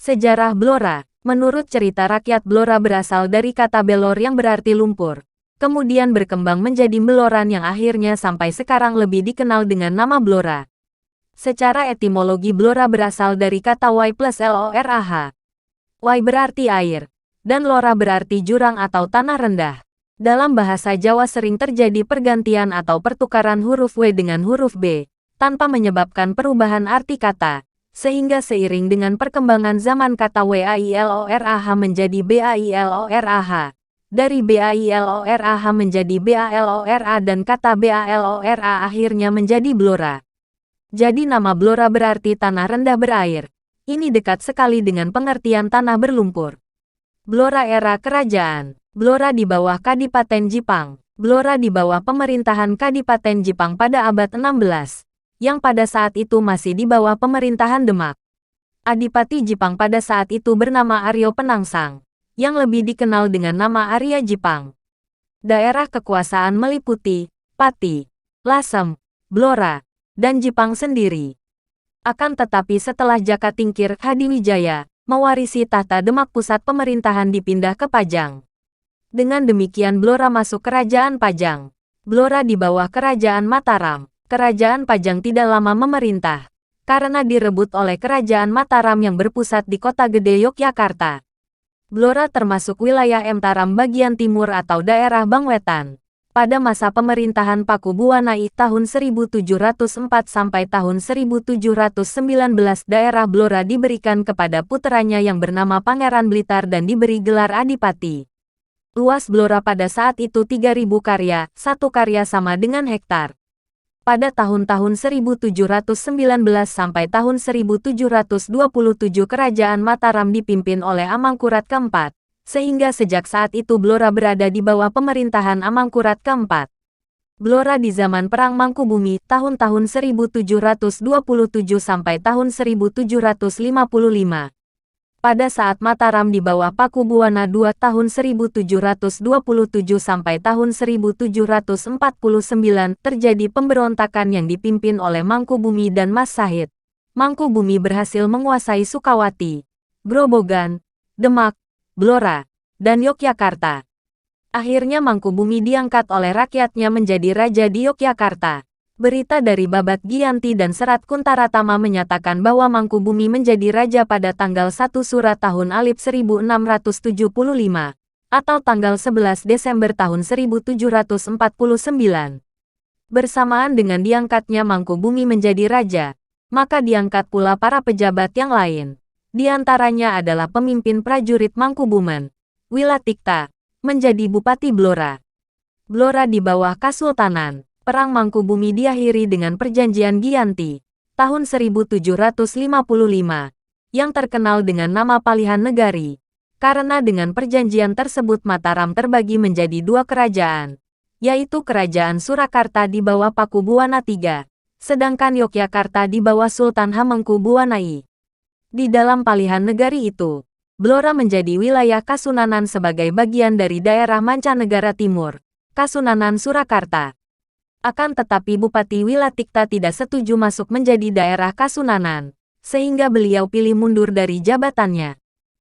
Sejarah Blora. Menurut cerita rakyat, Blora berasal dari kata belor yang berarti lumpur. Kemudian berkembang menjadi Beloran yang akhirnya sampai sekarang lebih dikenal dengan nama Blora. Secara etimologi Blora berasal dari kata Y plus LORAH. Y berarti air, dan Lora berarti jurang atau tanah rendah. Dalam bahasa Jawa sering terjadi pergantian atau pertukaran huruf W dengan huruf B, tanpa menyebabkan perubahan arti kata. Sehingga seiring dengan perkembangan zaman kata WAILORAH menjadi BAILORAH, dari BAILORAH menjadi BALORA dan kata BALORA akhirnya menjadi Blora. Jadi nama Blora berarti tanah rendah berair. Ini dekat sekali dengan pengertian tanah berlumpur. Blora era kerajaan. Blora di bawah Kadipaten Jipang. Blora di bawah pemerintahan Kadipaten Jipang pada abad 16. Yang pada saat itu masih di bawah pemerintahan Demak. Adipati Jipang pada saat itu bernama Aryo Penangsang, yang lebih dikenal dengan nama Arya Jipang. Daerah kekuasaan meliputi Pati, Lasem, Blora, dan Jipang sendiri. Akan tetapi setelah Jaka Tingkir Hadiwijaya mewarisi tahta Demak, pusat pemerintahan dipindah ke Pajang. Dengan demikian Blora masuk kerajaan Pajang. Blora di bawah kerajaan Mataram. Kerajaan Pajang tidak lama memerintah, karena direbut oleh kerajaan Mataram yang berpusat di Kota Gede Yogyakarta. Blora termasuk wilayah Mataram bagian timur atau daerah Bangwetan. Pada masa pemerintahan Paku Buwana I tahun 1704 sampai tahun 1719 daerah Blora diberikan kepada puteranya yang bernama Pangeran Blitar dan diberi gelar Adipati. Luas Blora pada saat itu 3.000 karya, satu karya sama dengan hektar. Pada tahun-tahun 1719 sampai tahun 1727 kerajaan Mataram dipimpin oleh Amangkurat keempat, sehingga sejak saat itu Blora berada di bawah pemerintahan Amangkurat keempat. Blora di zaman Perang Mangkubumi tahun-tahun 1727 sampai tahun 1755. Pada saat Mataram di bawah Paku Buwana II tahun 1727 sampai tahun 1749 terjadi pemberontakan yang dipimpin oleh Mangkubumi dan Mas Sahid. Mangkubumi berhasil menguasai Sukawati, Grobogan, Demak, Blora, dan Yogyakarta. Akhirnya Mangkubumi diangkat oleh rakyatnya menjadi raja di Yogyakarta. Berita dari Babat Giyanti dan Serat Kuntaratama menyatakan bahwa Mangkubumi menjadi raja pada tanggal 1 Surat tahun Alif 1675, atau tanggal 11 Desember tahun 1749. Bersamaan dengan diangkatnya Mangkubumi menjadi raja, maka diangkat pula para pejabat yang lain. Di antaranya adalah pemimpin prajurit Mangkubumen, Wilatikta, menjadi Bupati Blora. Blora di bawah Kasultanan. Perang Mangkubumi diakhiri dengan Perjanjian Giyanti, tahun 1755, yang terkenal dengan nama Palihan Negari, karena dengan perjanjian tersebut Mataram terbagi menjadi dua kerajaan, yaitu Kerajaan Surakarta di bawah Paku Buwana III, sedangkan Yogyakarta di bawah Sultan Hamengkubuwana I. Di dalam Palihan Negari itu, Blora menjadi wilayah Kasunanan sebagai bagian dari daerah Mancanegara Timur, Kasunanan Surakarta. Akan tetapi Bupati Wilatikta tidak setuju masuk menjadi daerah Kasunanan, sehingga beliau pilih mundur dari jabatannya.